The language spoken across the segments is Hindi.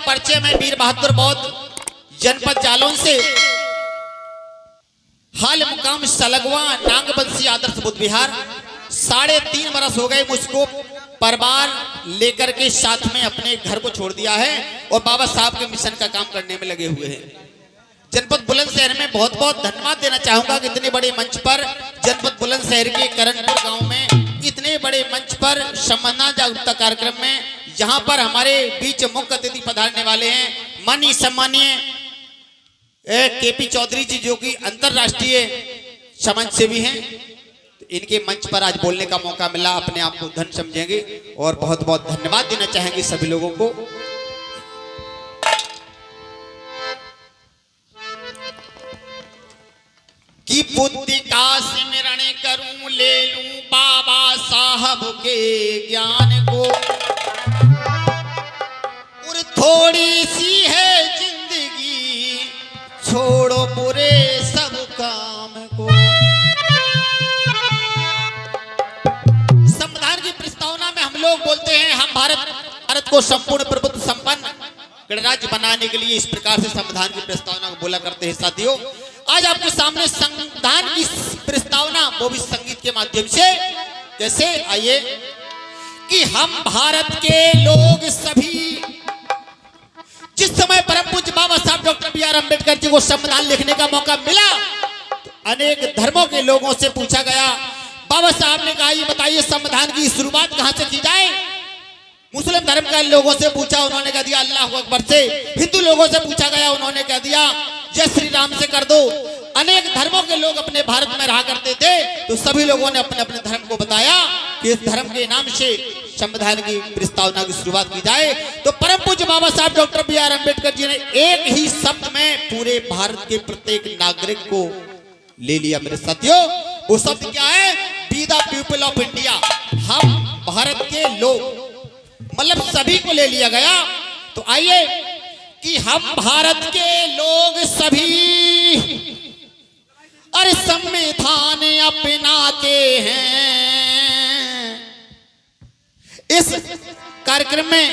परिचय मैं वीर बहादुर बौद्ध जनपद जालौन से हाल मुकाम सलगवा नांगबंसी आदर्श बुद्ध विहार 3.5 बरस हो गए मुझको परिवार लेकर के साथ में अपने घर को छोड़ दिया है और बाबा साहब के मिशन का काम करने में लगे हुए हैं। जनपद बुलंदशहर में बहुत बहुत धन्यवाद देना चाहूंगा कि इतने बड़े मंच पर जनपद बुलंदशहर के करणपुर गांव में इतने बड़े मंच पर सम्मान जागरूकता कार्यक्रम में जहां पर हमारे बीच मुख्य अतिथि पधारने वाले हैं माननीय सम्मानीय केपी चौधरी जी जो कि अंतरराष्ट्रीय समाज सेवी हैं। तो इनके मंच पर आज बोलने का मौका मिला, अपने आप को धन्य समझेंगे और बहुत बहुत धन्यवाद देना चाहेंगे सभी लोगों को। कि बुद्धि का सिमरण करूं ले लूं बाबा साहब के ज्ञान को और थोड़ी सी है जिंदगी छोड़ो बुरे सब काम को। संविधान की प्रस्तावना में हम लोग बोलते हैं हम भारत को संपूर्ण प्रभुत्व संपन्न गणराज्य बनाने के लिए इस प्रकार से संविधान की प्रस्तावना को बोला करते हैं। साथियों, आज आपके सामने संविधान की प्रस्तावना वो भी संगीत के माध्यम से कैसे आइए कि हम भारत के लोग सभी जिस समय परम पूज्य बाबा साहब doctor B are Ambedkar ji को संविधान लिखने का मौका मिला तो अनेक धर्मों के लोगों से पूछा गया। बाबा साहब ने कहा ये बताइए संविधान की शुरुआत कहां से की जाए। मुस्लिम धर्म के लोगों से पूछा, उन्होंने कह दिया अल्लाह अकबर से। हिंदू लोगों से पूछा गया, उन्होंने कह दिया जय श्री राम से कर दो। अनेक धर्मों के लोग अपने भारत में रहा करते थे तो सभी लोगों ने अपने अपने धर्म को बताया कि इस धर्म के नाम से संविधान की प्रस्तावना की शुरुआत की जाए। तो परम पूज्य बाबा साहब doctor B are Ambedkar ji ने एक ही शब्द में पूरे भारत के प्रत्येक नागरिक को ले लिया। मेरे साथियों, वो शब्द क्या है? Be the people of India. हम भारत के लोग मतलब सभी को ले लिया गया। तो आइए कि हम भारत के लोग सभी अरे संविधान अपनाते हैं। इस कार्यक्रम में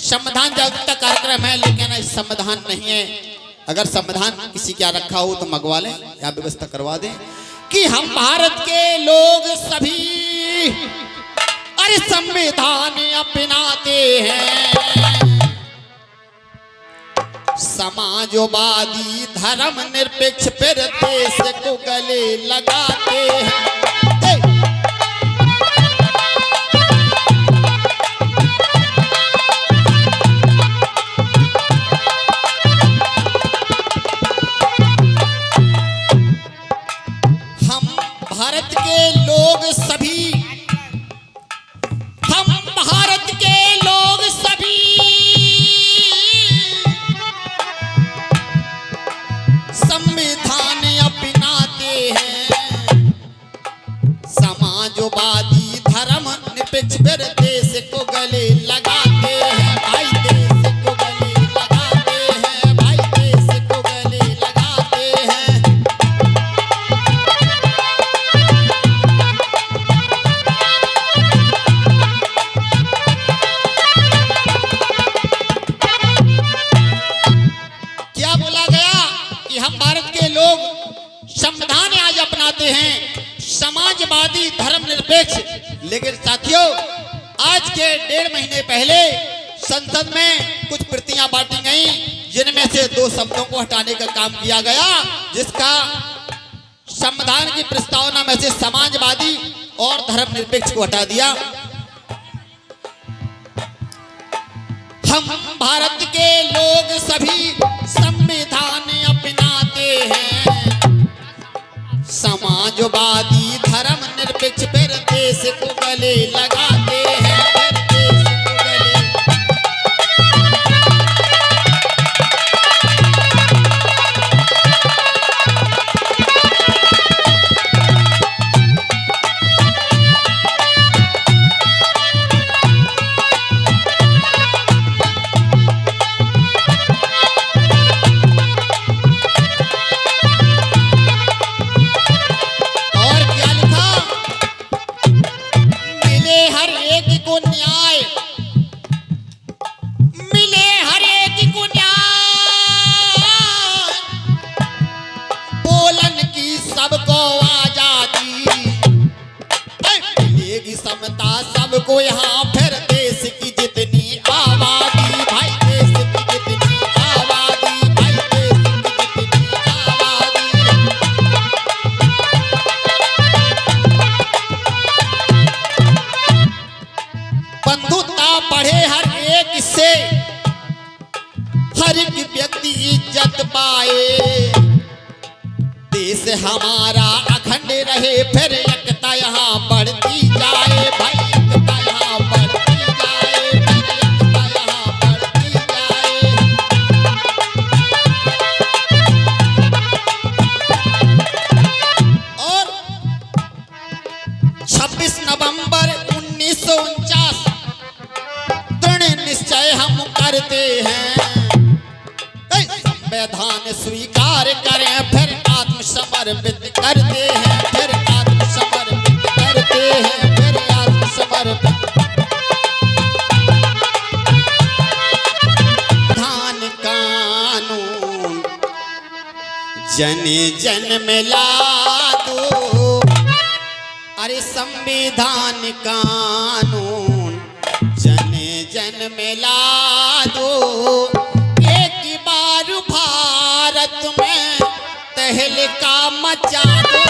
संविधान जागरूकता कार्यक्रम है लेकिन इस संविधान नहीं है। अगर संविधान किसी क्या रखा हो तो मंगवा लें या व्यवस्था करवा दें कि हम भारत के लोग सभी अरे संविधान अपनाते हैं। समाजवादी धर्म निरपेक्ष फिर देश को गले लगाते हैं। हम भारत के लोग सभी, हम भारत के लोग सभी संविधान अपनाते हैं। समाजवादी धर्म निरपेक्ष फिर देश को गले लगाते हैं। भाई देश को गले लगाते हैं, भाई देश को गले लगाते हैं। क्या बोला गया कि हम भारत के लोग संविधान आज अपनाते हैं, समाजवादी धर्म निरपेक्ष। लेकिन साथियों, आज के 1.5 महीने पहले संसद में कुछ प्रतियां बांटी गई जिनमें से 2 शब्दों को हटाने का काम किया गया, जिसका संविधान की प्रस्तावना में से समाजवादी और धर्म निरपेक्ष को हटा दिया। हम भारत के लोग सभी संविधान अपनाते हैं। समाजवादी धर्म निरपेक्ष फिर देश को गले लगाते हैं, फिर देश को गले। और क्या लिखा? मिले हर हर एक व्यक्ति इज्जत पाए, देश हमारा अखंड रहे, फिर एकता यहाँ बढ़ती जाए भाई, एकता यहाँ बढ़ती जाए, फिर एकता यहाँ बढ़ती जाए। और 26 नवंबर 1949 दृढ़ निश्चय हम करते हैं, संविधान स्वीकार करें, फिर आत्मसमर्पित करते हैं, फिर आत्मसमर्पित करते हैं, फिर आत्मसमर्पित। धान कानून जन जन में लागू, अरे संविधान कानून जन जन में लागू, एक बार भारत में तहलका मचा दो,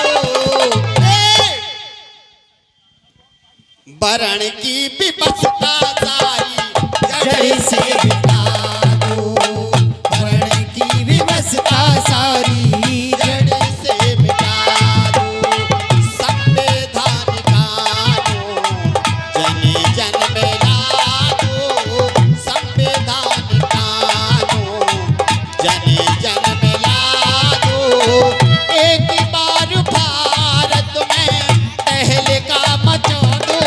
वर्ण की विवशता सारी जड़ से मिटा दो, वर्ण की विवशता सारी जड़ से मिटा दो। संविधान कानून जन जन में लागू, संविधान कानून जन जन में लागू, एक बार भारत में तहलका मचा दो,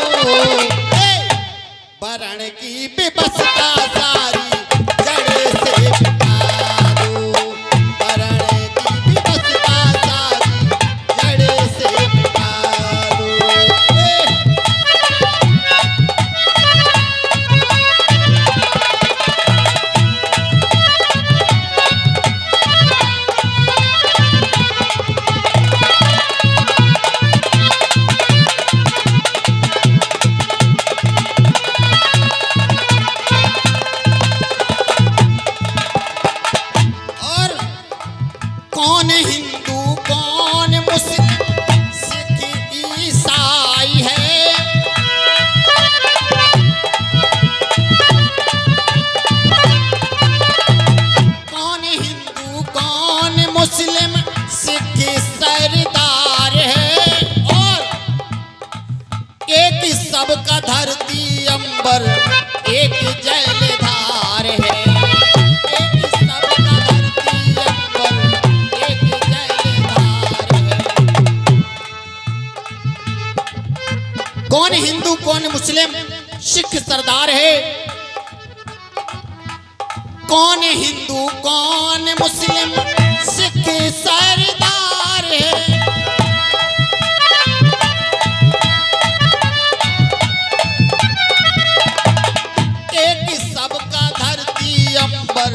वर्ण की विवशता सारी जड़ से मिटा दो, वर्ण की विवशता सारी जड़ से मिटा दो। और कौन हिंदू कौन मुस्लिम सिख ईसाई है, कौन हिंदू कौन मुस्लिम सिख सरदार है, और एक सबका धरती अंबर एक जलधार है, एक सबका धरती अंबर एक जलधार है। कौन हिंदू कौन मुस्लिम सिख सरदार है, कौन हिंदू कौन मुस्लिम सिख सरदार है, एक सबका धरती अंबर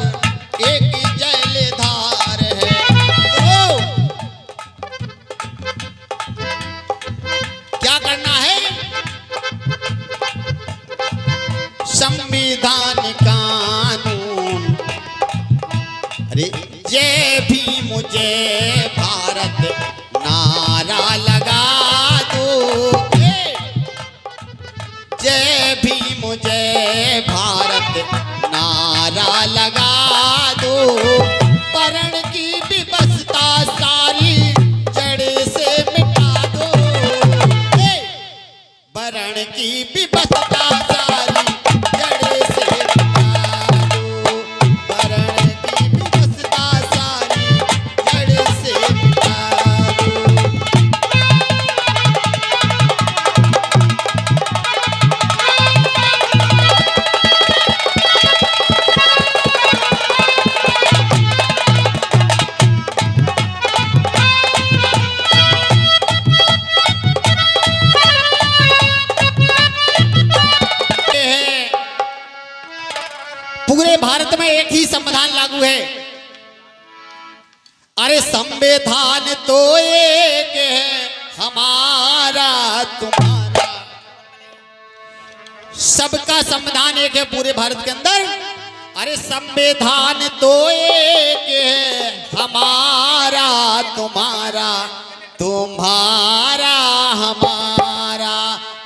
एक जलधार है। तो क्या करना है, संविधान कानून, अरे जय भीम जय भारत नारा लगा दो, जय भीम जय भारत नारा लगा दो, वर्ण की विवशता सारी जड़ से मिटा दो, वर्ण की विवशता सारी जड़ से मिटा दो, वर्ण की विवशता सारी जड़ से मिटा दो। पूरे भारत में एक ही संविधान लागू है, अरे संविधान तो एक है हमारा तुम्हारा, सबका संविधान एक है पूरे भारत के अंदर, अरे संविधान तो एक है हमारा तुम्हारा, तुम्हारा हमारा,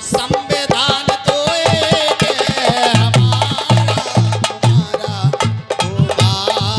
संविधान तो एक है हमारा तुम्हारा, तुम्हारा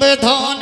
संविधान